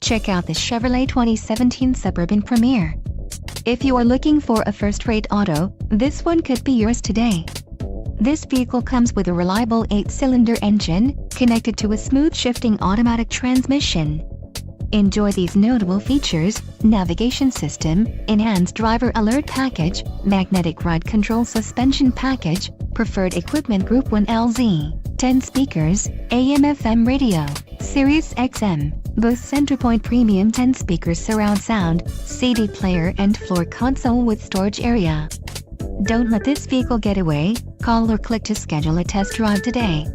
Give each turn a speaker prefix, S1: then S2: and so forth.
S1: Check out the Chevrolet 2017 Suburban Premier. If you are looking for a first-rate auto, this one could be yours today. This vehicle comes with a reliable 8-cylinder engine, connected to a smooth shifting automatic transmission. Enjoy these notable features: navigation system, enhanced driver alert package, magnetic ride control suspension package, preferred equipment group 1LZ, 10 speakers, AM/FM radio, Sirius XM, Bose Centerpoint Premium 10 speakers surround sound, CD player and floor console with storage area. Don't let this vehicle get away. Call or click to schedule a test drive today.